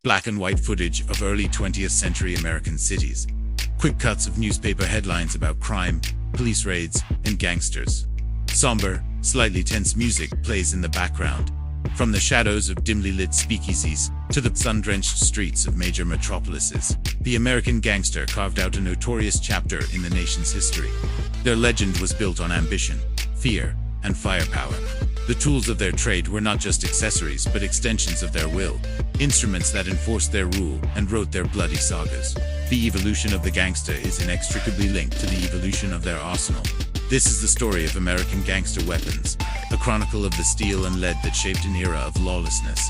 black and white footage of early 20th century American cities, quick cuts of newspaper headlines about crime, police raids, and gangsters. Somber, slightly tense music plays in the background, from the shadows of dimly lit speakeasies to the sun-drenched streets of major metropolises. The American gangster carved out a notorious chapter in the nation's history. Their legend was built on ambition, fear, and firepower. The tools of their trade were not just accessories but extensions of their will, instruments that enforced their rule and wrote their bloody sagas. The evolution of the gangster is inextricably linked to the evolution of their arsenal. This is the story of American gangster weapons, a chronicle of the steel and lead that shaped an era of lawlessness.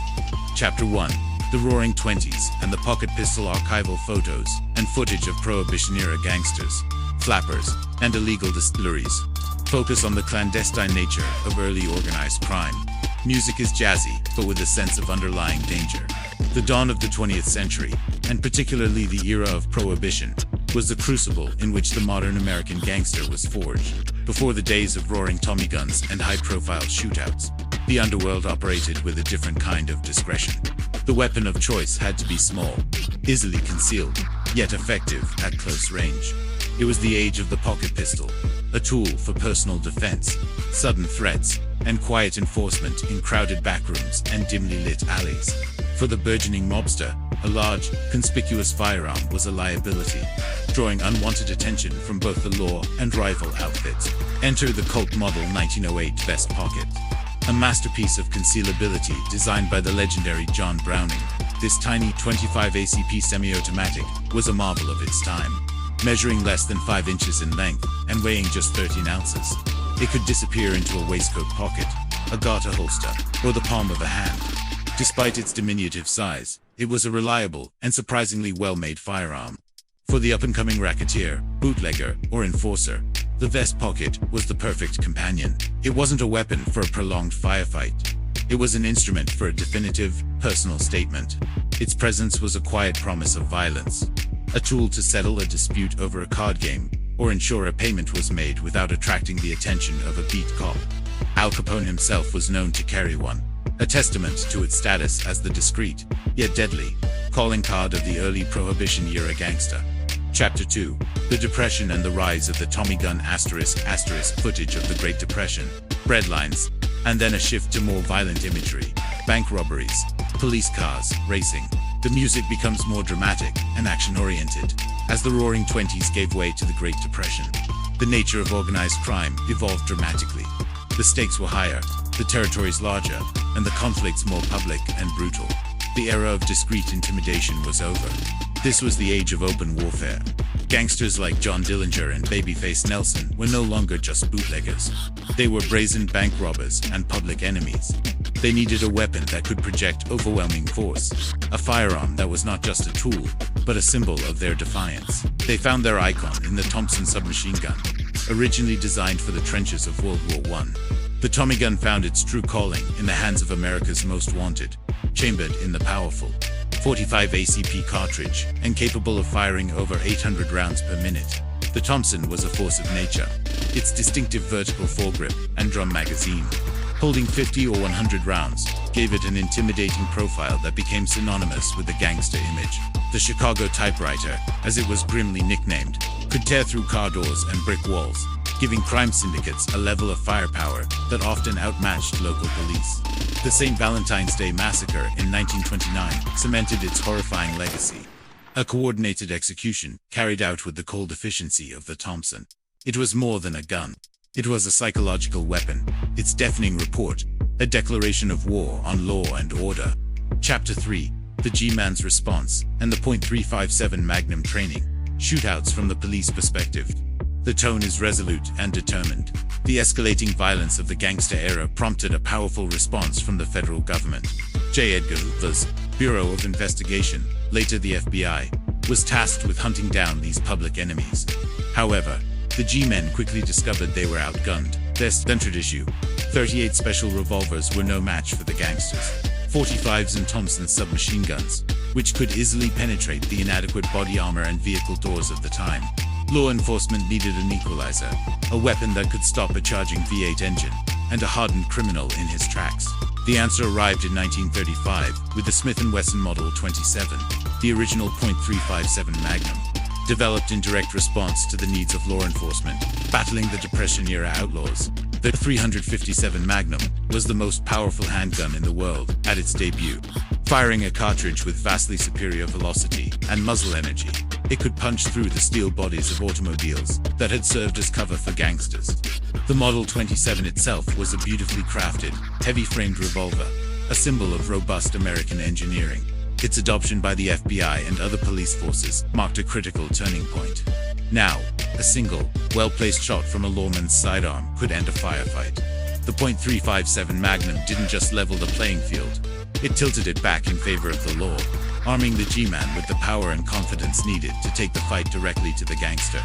Chapter 1. The Roaring Twenties and the Pocket Pistol. Archival photos and footage of Prohibition-era gangsters, flappers, and illegal distilleries focus on the clandestine nature of early organized crime. Music is jazzy, but with a sense of underlying danger. The dawn of the 20th century, and particularly the era of Prohibition, was the crucible in which the modern American gangster was forged. Before the days of roaring Tommy guns and high-profile shootouts, the underworld operated with a different kind of discretion. The weapon of choice had to be small, easily concealed, yet effective at close range. It was the age of the pocket pistol, a tool for personal defense, sudden threats, and quiet enforcement in crowded backrooms and dimly lit alleys. For the burgeoning mobster, a large, conspicuous firearm was a liability, drawing unwanted attention from both the law and rival outfits. Enter the cult model 1908 Vest Pocket, a masterpiece of concealability designed by the legendary John Browning. This tiny 25 ACP semi-automatic was a marvel of its time. Measuring less than 5 inches in length and weighing just 13 ounces, it could disappear into a waistcoat pocket, a garter holster, or the palm of a hand. Despite its diminutive size, it was a reliable and surprisingly well-made firearm. For the up-and-coming racketeer, bootlegger, or enforcer, the vest pocket was the perfect companion. It wasn't a weapon for a prolonged firefight. It was an instrument for a definitive, personal statement. Its presence was a quiet promise of violence, a tool to settle a dispute over a card game, or ensure a payment was made without attracting the attention of a beat cop. Al Capone himself was known to carry one, a testament to its status as the discreet, yet deadly, calling card of the early Prohibition-era gangster. Chapter 2. The Depression and the Rise of the Tommy Gun ***** footage of the Great Depression, breadlines, and then a shift to more violent imagery, bank robberies, police cars, racing. The music becomes more dramatic and action-oriented, as the Roaring Twenties gave way to the Great Depression. The nature of organized crime evolved dramatically. The stakes were higher, the territories larger, and the conflicts more public and brutal. The era of discreet intimidation was over. This was the age of open warfare. Gangsters like John Dillinger and Babyface Nelson were no longer just bootleggers. They were brazen bank robbers and public enemies. They needed a weapon that could project overwhelming force, a firearm that was not just a tool, but a symbol of their defiance. They found their icon in the Thompson submachine gun, originally designed for the trenches of World War I. The Tommy gun found its true calling in the hands of America's most wanted, chambered in the powerful 45 ACP cartridge and capable of firing over 800 rounds per minute. The Thompson was a force of nature. Its distinctive vertical foregrip and drum magazine, holding 50 or 100 rounds, gave it an intimidating profile that became synonymous with the gangster image. The Chicago typewriter, as it was grimly nicknamed, could tear through car doors and brick walls, giving crime syndicates a level of firepower that often outmatched local police. The St. Valentine's Day Massacre in 1929 cemented its horrifying legacy. A coordinated execution carried out with the cold efficiency of the Thompson. It was more than a gun. It was a psychological weapon, its deafening report, a declaration of war on law and order. Chapter 3. The G-Man's Response and the .357 Magnum Training. Shootouts from the police perspective. The tone is resolute and determined. The escalating violence of the gangster era prompted a powerful response from the federal government. J. Edgar Hoover's Bureau of Investigation, later the FBI, was tasked with hunting down these public enemies. However, the G-men quickly discovered they were outgunned. Their standard issue, 38 special revolvers were no match for the gangsters. 45s and Thompson submachine guns, which could easily penetrate the inadequate body armor and vehicle doors of the time. Law enforcement needed an equalizer, a weapon that could stop a charging V8 engine, and a hardened criminal in his tracks. The answer arrived in 1935 with the Smith & Wesson Model 27, the original .357 Magnum. Developed in direct response to the needs of law enforcement, battling the Depression-era outlaws, the .357 Magnum was the most powerful handgun in the world at its debut. Firing a cartridge with vastly superior velocity and muzzle energy, it could punch through the steel bodies of automobiles that had served as cover for gangsters. The Model 27 itself was a beautifully crafted, heavy-framed revolver, a symbol of robust American engineering. Its adoption by the FBI and other police forces marked a critical turning point. Now, a single, well-placed shot from a lawman's sidearm could end a firefight. The .357 Magnum didn't just level the playing field, it tilted it back in favor of the law, arming the G-Man with the power and confidence needed to take the fight directly to the gangster.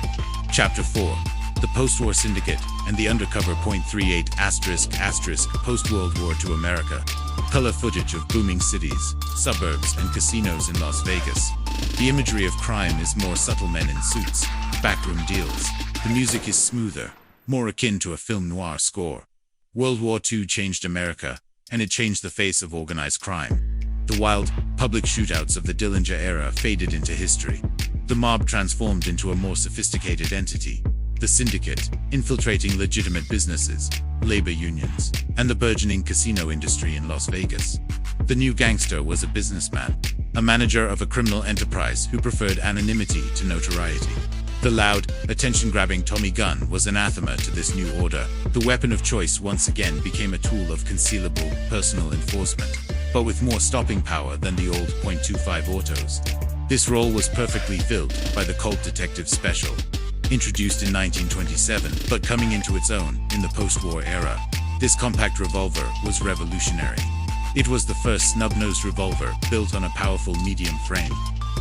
Chapter 4. The Post-War Syndicate and the Undercover .38*** Post-World War II America. Color footage of booming cities, suburbs, and casinos in Las Vegas. The imagery of crime is more subtle: men in suits, backroom deals. The music is smoother, more akin to a film noir score. World War II changed America, and it changed the face of organized crime. The wild, public shootouts of the Dillinger era faded into history. The mob transformed into a more sophisticated entity. The syndicate, infiltrating legitimate businesses, labor unions, and the burgeoning casino industry in Las Vegas. The new gangster was a businessman, a manager of a criminal enterprise who preferred anonymity to notoriety. The loud, attention-grabbing Tommy gun was anathema to this new order. The weapon of choice once again became a tool of concealable, personal enforcement, but with more stopping power than the old .25 autos. This role was perfectly filled by the Colt Detective Special. Introduced in 1927, but coming into its own in the post-war era, this compact revolver was revolutionary. It was the first snub-nosed revolver built on a powerful medium frame,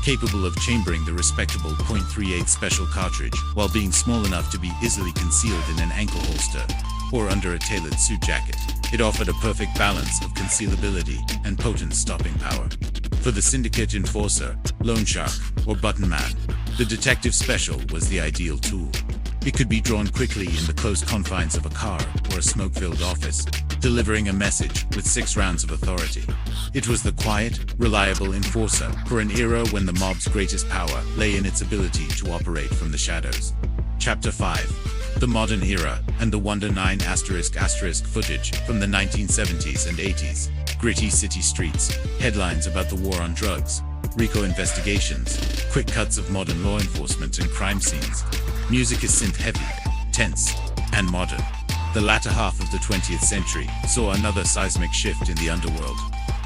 capable of chambering the respectable .38 special cartridge while being small enough to be easily concealed in an ankle holster or under a tailored suit jacket. It offered a perfect balance of concealability and potent stopping power. For the syndicate enforcer, loan shark, or button man, the Detective Special was the ideal tool. It could be drawn quickly in the close confines of a car or a smoke-filled office, delivering a message with 6 rounds of authority. It was the quiet, reliable enforcer for an era when the mob's greatest power lay in its ability to operate from the shadows. Chapter 5. The Modern Era and the Wonder 9*** footage from the 1970s and 80s. Gritty city streets, headlines about the war on drugs, RICO investigations, quick cuts of modern law enforcement and crime scenes. Music is synth-heavy, tense, and modern. The latter half of the 20th century saw another seismic shift in the underworld.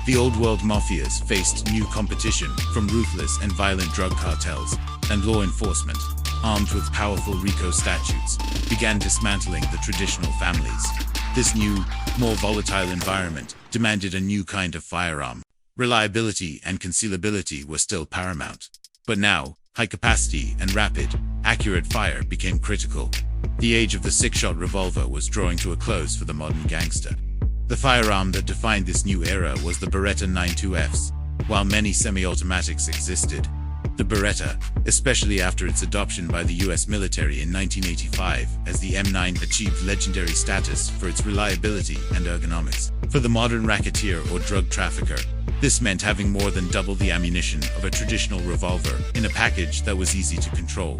The old-world mafias faced new competition from ruthless and violent drug cartels, and law enforcement, armed with powerful RICO statutes, began dismantling the traditional families. This new, more volatile environment demanded a new kind of firearm. Reliability and concealability were still paramount. But now, high-capacity and rapid, accurate fire became critical. The age of the 6-shot revolver was drawing to a close for the modern gangster. The firearm that defined this new era was the Beretta 92Fs. While many semi-automatics existed, the Beretta, especially after its adoption by the US military in 1985 as the M9, achieved legendary status for its reliability and ergonomics. For the modern racketeer or drug trafficker, this meant having more than double the ammunition of a traditional revolver in a package that was easy to control.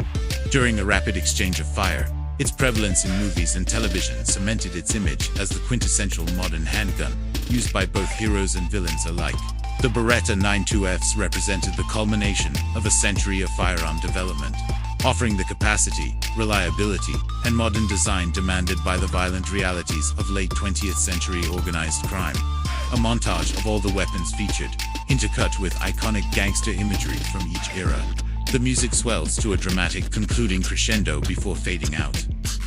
During a rapid exchange of fire, its prevalence in movies and television cemented its image as the quintessential modern handgun, used by both heroes and villains alike. The Beretta 92Fs represented the culmination of a century of firearm development, offering the capacity, reliability, and modern design demanded by the violent realities of late 20th century organized crime. A montage of all the weapons featured, intercut with iconic gangster imagery from each era. The music swells to a dramatic concluding crescendo before fading out.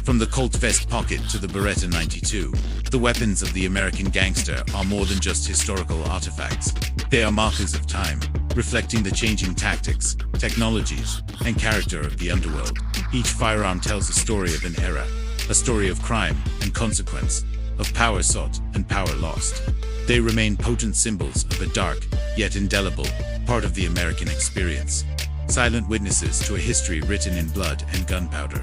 From the Colt vest pocket to the Beretta 92, the weapons of the American gangster are more than just historical artifacts. They are markers of time, reflecting the changing tactics, technologies, and character of the underworld. Each firearm tells a story of an era, a story of crime and consequence, of power sought and power lost. They remain potent symbols of a dark, yet indelible, part of the American experience. Silent witnesses to a history written in blood and gunpowder.